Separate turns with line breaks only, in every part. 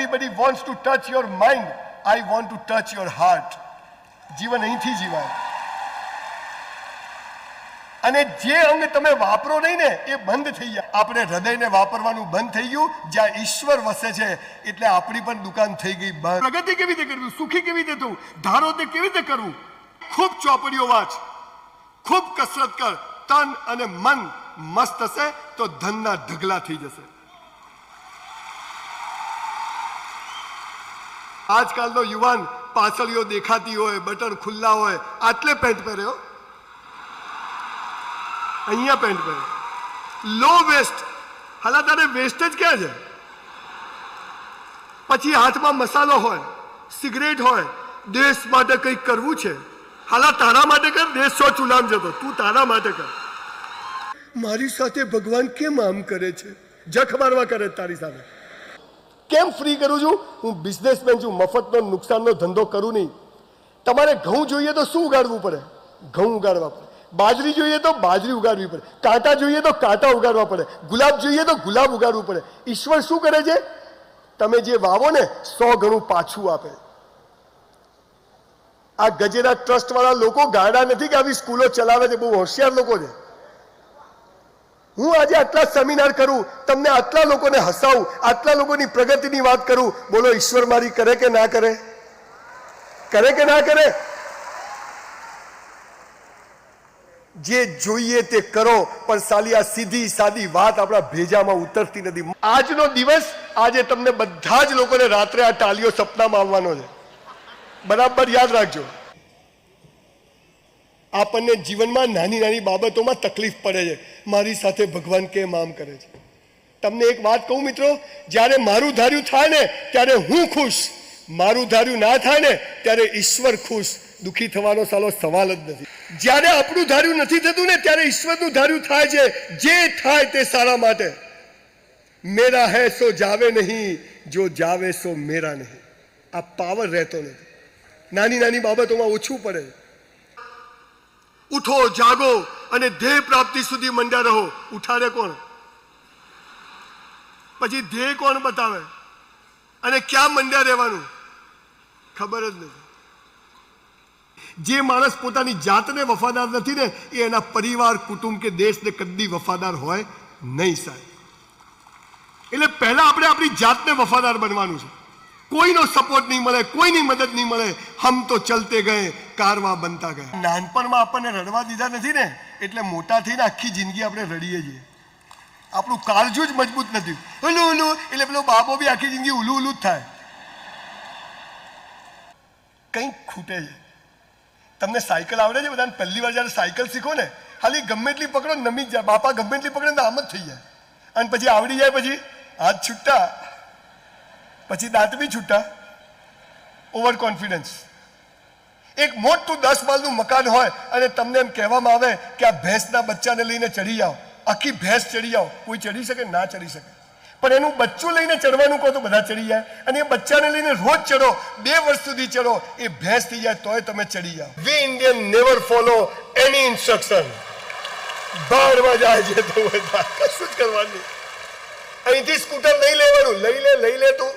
everybody wants to touch your mind. I want to touch your heart. જીવન અહીંથી જીવાય. અને જે અંગ તમે વાપરો નહીં ને એ બંધ થઈ જાય. આપણે હૃદયને વાપરવાનું બંધ થઈ ગયું. જ્યાં ઈશ્વર વસે છે એટલે આપણી પણ દુકાન થઈ ગઈ બંધ. પ્રગતિ કેવી રીતે કરવી, સુખી કેવી રીતે થવું, ધારો તે કેવી રીતે કરવું. ખૂબ ચોપડીઓ વાંચ, ખૂબ કસરત કર, તન અને મન મસ્ત હશે તો ધનના ઢગલા થઈ જશે. આજકાલનો યુવાન પાછળીઓ દેખાતી હોય, બટન ખુલ્લા હોય, આટલે પેન્ટ પહેર્યો, અહીંયા પેન્ટ પહેર્યો, લો વેસ્ટ. હાલા તારે વેસ્ટેજ ક્યાં છે? પછી હાથમાં મસાલો હોય, સિગરેટ હોય, દેશ માટે કંઈક કરવું છે. હાલા તારા માટે કર, દેશ સો ચૂલામ જતો, તું તારા માટે કર. મારી સાથે ભગવાન કેમ આમ કરે છે? જખ મારવા કરે તારી સાથે. કેમ ફ્રી કરું છું? હું બિઝનેસમેન છું, મફતનો નુકસાનનો ધંધો કરું નહીં. તમારે ઘઉં જોઈએ તો શું ઉગાડવું પડે? ઘઉં ઉગાડવા પડે. બાજરી જોઈએ તો બાજરી ઉગાડવી પડે. કાંટા જોઈએ તો કાંટા ઉગાડવા પડે. ગુલાબ જોઈએ તો ગુલાબ ઉગાડવું પડે. ઈશ્વર શું કરે છે? તમે જે વાવો ને 100 ગણું પાછું આપે. આ ગજેરા ટ્રસ્ટ વાળા લોકો ગાડા નથી કે આવી સ્કૂલો ચલાવે છે, બહુ હોશિયાર લોકો છે. હું આજે આટલા સેમિનાર કરું, તમને આટલા લોકોને હસાવું, આટલા લોકોની પ્રગતિની વાત કરું. બોલો ઈશ્વર મારી કરે કે ના કરે? કરે કે ના કરે? જે જોઈએ તે કરો, પણ સાલી આ સીધી સાદી વાત આપણા ભેજામાં ઉતરતી નથી. આજનો દિવસ, આજે તમને બધા જ લોકોને રાત્રે આ ટાલીઓ સપનામાં આવવાનો છે. બરાબર યાદ રાખજો. આપણને જીવનમાં નાની નાની બાબતોમાં તકલીફ પડે છે. મારી સાથે ભગવાન કેમ આમ કરે છે? તમને એક વાત કહું મિત્રો, જ્યારે મારું ધાર્યું થાય ને ત્યારે હું ખુશ, મારું ધાર્યું ના થાય ને ત્યારે ઈશ્વર ખુશ. દુઃખી થવાનો સાલો સવાલ જ નથી. જ્યારે આપણું ધાર્યું નથી થતું ને ત્યારે ઈશ્વરનું ધાર્યું થાય છે. જે થાય તે સારા માટે. મેરા હૈ સો જાવે નહીં, જો જાવે સો મેરા નહીં. આ પાવર રહેતો નથી. નાની નાની બાબતોમાં ઓછું પડે. ઉઠો, જાગો અને ધ્યેય પ્રાપ્તિ સુધી મંડ્યા રહો. ઉઠાડે કોણ? પછી ધ્યેય કોણ બતાવે? અને ક્યાં મંડ્યા રહેવાનું ખબર જ નથી. જે માણસ પોતાની જાતને વફાદાર નથી ને એ એના પરિવાર, કુટુંબ કે દેશને કદી વફાદાર હોય નહીં સાહેબ. એટલે પહેલા આપણે આપણી જાતને વફાદાર બનવાનું છે. કોઈનો સપોર્ટ નહીં મળે, કોઈની મદદ નહીં મળે. હમ તો ચલતે ગયે, કારવા બનતા ગયા. નાનપણમાં આપણને રડવા દીધા નથી ને એટલે મોટા થઈને આખી જિંદગી આપણે રડીએ છીએ. આપણું કાળજું જ મજબૂત નથી. ઉલું ઉલું એટલે પેલો બાપો બી આખી જિંદગી ઉલું ઉલું જ થાય. કંઈક ખૂટે છે. તમને સાયકલ આવડે છે? બધાને પહેલી વાર જ્યારે સાયકલ શીખો ને ખાલી ગમે એટલી પકડો નમી જ જાય. બાપા ગમે એટલી પકડે તો આમ જ થઈ જાય. અને પછી આવડી જાય પછી હાથ છૂટા, પછી દાંત બી છૂટા. Over confidence. એક મોટું 10 માળનું મકાન હોય અને તમને એમ કહેવામાં આવે કે આ ભેંસના બચ્ચાને લઈને ચડી જાઓ. આખી ભેંસ ચડી જાઓ. કોઈ ચડી શકે? ના ચડી શકે. પણ એનું બચ્ચું લઈને ચડવાનું કહો તો બધા ચડી જાય. અને એ બચ્ચાને લઈને રોજ ચડો, 2 વર્ષ સુધી ચડો, એ ભેંસ થઈ જાય તોય તમે ચડી જાઓ. વી ઇન્ડિયન નેવર ફોલો એની ઇન્સ્ટ્રક્શન. બહારમાં જાય છે તો કશું જ કરવાનું. અહીંથી સ્કૂટર લઈ લેવાનું. લઈ લે તું.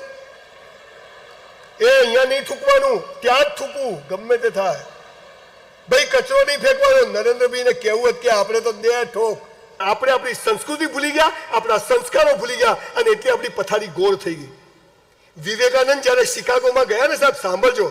એ અહીંયા નહીં થૂકવાનું, ત્યાં જ થૂકવું, ગમે તે થાય. ભાઈ કચરો નહીં ફેંકવાનો. નરેન્દ્રભાઈને કહેવું જ કે આપણે તો દે ઠોક. આપણે આપણી સંસ્કૃતિ ભૂલી ગયા, આપણા સંસ્કારો ભૂલી ગયા અને એટલે આપણી પથારી ગોળ થઈ ગઈ. વિવેકાનંદ જ્યારે શિકાગોમાં ગયા ને સાહેબ, સાંભળજો,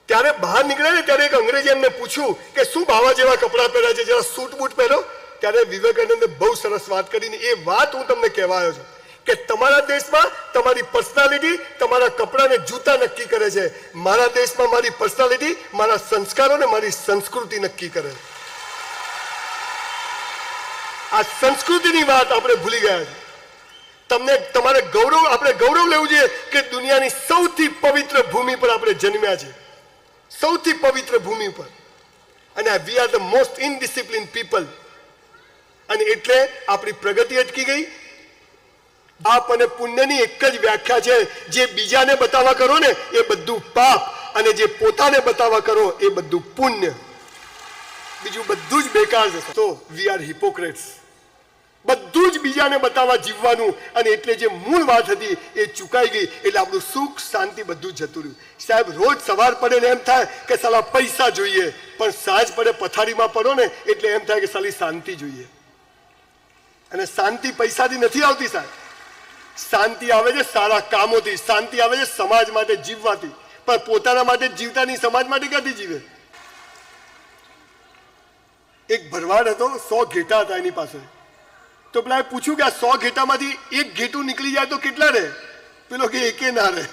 ત્યારે બહાર નીકળ્યા ને ત્યારે એક અંગ્રેજી એમને પૂછ્યું કે શું બાવા જેવા કપડાં પહેર્યા છે, જરા સૂટ બૂટ પહેરો. ત્યારે વિવેકાનંદે બહુ સરસ વાત કરીને એ વાત હું તમને કહેવા આવ્યો છું કે તમારા દેશમાં તમારી પર્સનાલિટી તમારા કપડાં ને જૂતા નક્કી કરે છે. મારા દેશમાં મારી પર્સનાલિટી મારા સંસ્કારો ને મારી સંસ્કૃતિ નક્કી કરે છે. આ સંસ્કૃતિની વાત આપણે ભૂલી ગયા છે. તમારે આપણે ગૌરવ લેવું જોઈએ કે દુનિયાની સૌથી પવિત્ર ભૂમિ પર આપણે જન્મ્યા છે. સૌથી પવિત્ર ભૂમિ પર. અને we are the most indiscipline people. અને એટલે આપણી પ્રગતિ અટકી ગઈ. પાપ અને પુણ્યની એક જ વ્યાખ્યા છે. જે બીજાને બતાવવા કરો ને એ બધું પાપ, અને જે પોતાને બતાવવા કરો એ બધું પુણ્ય. બીજું બધું જ બેકાર છે. તો વી આર હિપોક્રેટ્સ. બધું જ બીજાને બતાવવા જીવવાનું, અને એટલે જે મૂળ વાત હતી એ ચૂકાઈ ગઈ. એટલે આપણું સુખ શાંતિ બધું જતું રહ્યું. સાહેબ, રોજ સવાર પડે ને એમ થાય કે સાલા પૈસા જોઈએ, પણ સાંજ પડે પથારીમાં પડો ને એટલે એમ થાય કે સાલી શાંતિ જોઈએ. અને શાંતિ પૈસાથી નથી આવતી સાહેબ. શાંતિ આવે છે સારા કામોથી, શાંતિ આવે છે સમાજ માટે જીવવાથી. પણ પોતાના માટે જીવતા નહીં, સમાજ માટે ક્યાંથી જીવે? એક ભરવાડ હતો, 100 ઘેટા હતા એની પાસે. તો પેલા પૂછ્યું કે આ 100 ઘેટામાંથી એક ઘેટું નીકળી જાય તો કેટલા રહે? પેલો કે એકે ના રહે.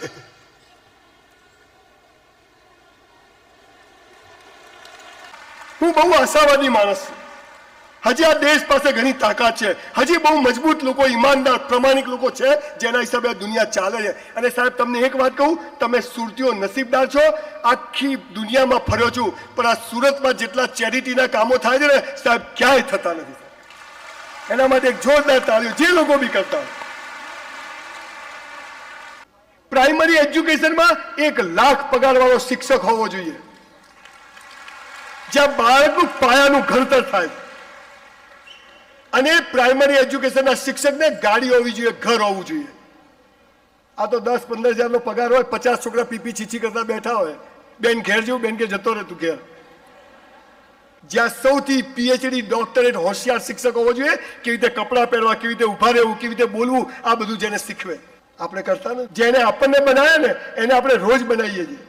હું બહુ આશાવાદી માણસ છું. હજી આ દેશ પાસે ઘણી તાકાત છે. હજી બહુ મજબૂત લોકો, ઈમાનદાર પ્રામાણિક લોકો છે, જેના હિસાબે આ દુનિયા ચાલે છે. અને સાહેબ, તમને એક વાત કહું, તમે સુરતીઓ નસીબદાર છો. આખી દુનિયામાં ફર્યો છું, પણ આ સુરતમાં જેટલા ચેરિટીના કામો થાય છે ને સાહેબ, ક્યાંય થતા નથી. એના માટે એક જોરદાર તાળીઓ જે લોકો બી કરતા હોય. પ્રાઇમરી એજ્યુકેશનમાં 1 લાખ પગારવાળો શિક્ષક હોવો જોઈએ, જ્યાં બાળકનું પાયાનું ઘડતર થાય. અને પ્રાઇમરી એજ્યુકેશનના શિક્ષકને ગાડી હોવી જોઈએ, ઘર હોવું જોઈએ. આ તો 10-15 હજારનો પગાર હોય, 50 છોકરા પીપી છીછી કરતા બેઠા હોય. બેન ઘેર જેવું, બેન કે જતો રહે તું ઘેર. જ્યાં સૌથી પીએચડી ડોક્ટરેટ હોશિયાર શિક્ષક હોવો જોઈએ, કેવી રીતે કપડાં પહેરવા, કેવી રીતે ઉભા રહેવું, કેવી રીતે બોલવું, આ બધું જેને શીખવે. આપણે કરતા ને, જેને આપણને બનાવ્યા ને એને આપણે રોજ બનાવીએ છીએ.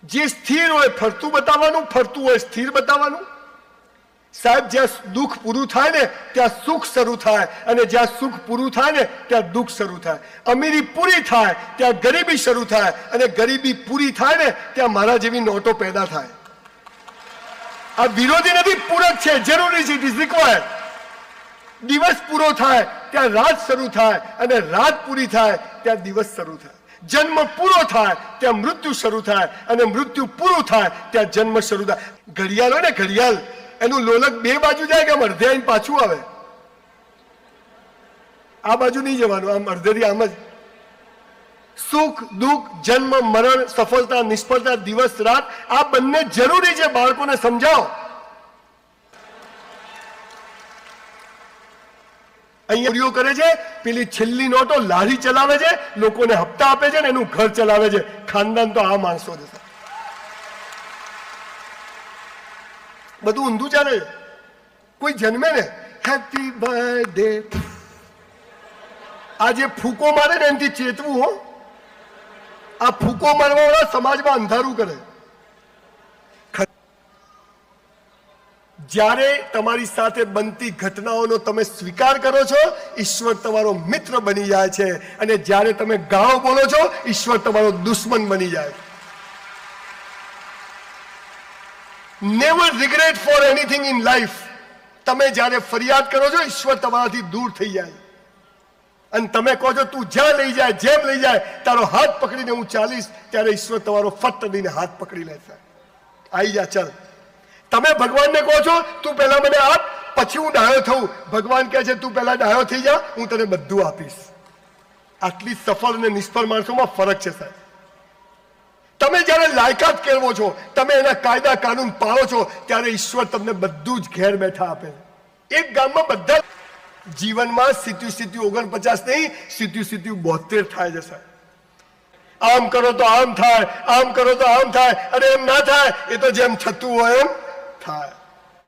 જે સ્થિર હોય ફરતું બતાવવાનું, ફરતું હોય સ્થિર બતાવવાનું. સાહેબ, જ્યાં દુઃખ પૂરું થાય ને ત્યાં સુખ શરૂ થાય, અને જ્યાં સુખ પૂરું થાય ને ત્યાં દુઃખ શરૂ થાય. અમીરી પૂરી થાય ત્યાં ગરીબી શરૂ થાય, અને ગરીબી પૂરી થાય ને ત્યાં મારા જેવી નોટો પેદા થાય. આ વિરોધી નથી, પૂરક છે, જરૂરી છે, ઇટ ઇઝ રિક્વાયર્ડ. દિવસ પૂરો થાય ત્યાં રાત શરૂ થાય, અને રાત પૂરી થાય ત્યાં દિવસ શરૂ થાય. જન્મ પૂરો થાય ત્યાં મૃત્યુ શરૂ થાય, અને મૃત્યુ પૂરું થાય ત્યાં જન્મ શરૂ થાય. ઘડિયાળ હોય ને, ઘડિયાળ, એનું લોલક 2 બાજુ જાય કે આમ અડધે આઈને પાછું આવે? આ બાજુ નહીં જવાનું, આમ અડધેથી આમ જ. સુખ દુઃખ, જન્મ મરણ, સફળતા નિષ્ફળતા, દિવસ રાત, આ બંને જરૂરી છે. બાળકોને સમજાવો. અહીંયા કરે છે, પેલી છેલ્લી નોટો લારી ચલાવે છે, લોકોને હપ્તા આપે છે ને એનું ઘર ચલાવે છે. ખાનદાન તો આ માણસો છે. બધું ઊંધું ચાલે. કોઈ જન્મે ને હેપી બર્થડે, આજે ફૂકો મારે ને એનાથી ચેતવું. હો, આ ફૂકો મારવા વાળા સમાજમાં અંધારું કરે. જ્યારે તમારી સાથે બનતી ઘટનાઓનો તમે સ્વીકાર કરો છો, ઈશ્વર તમારો મિત્ર બની જાય છે. અને જ્યારે તમે ગાળો બોલો છો, ઈશ્વર તમારો દુશ્મન બની જાય. Never regret for anything in life. તમે જ્યારે ફરિયાદ કરો છો, ઈશ્વર તમારાથી દૂર થઈ જાય. અને તમે કહો છો તું જ્યાં લઈ જાય, જેમ લઈ જાય, તારો હાથ પકડીને હું ચાલીશ, ત્યારે ઈશ્વર તમારો ફટ દઈને હાથ પકડી લેશે. આવી જા, ચાલ. તમે ભગવાનને કહો છો તું પહેલા મને આપ, પછી હું ડાયો થઉં. ભગવાન કહે છે તું પહેલા ડાયો થઈ જા, હું તને બધું આપીશ. આટલી સફળ અને નિષ્ફળ માણસોમાં ફરક છે સાહેબ. તમે જ્યારે લાયકાત કેળવો છો, તમે એના કાયદા કાનૂન પાળો છો, ત્યારે ઈશ્વર તમને બધું જ ઘેર બેઠા આપે. એક ગામમાં બધા જીવનમાં 47-49 નહીં, 72 થાય છે સાહેબ. આમ કરો તો આમ થાય, આમ કરો તો આમ થાય, અને એમ ના થાય, એ તો જેમ થતું હોય એમ થાય.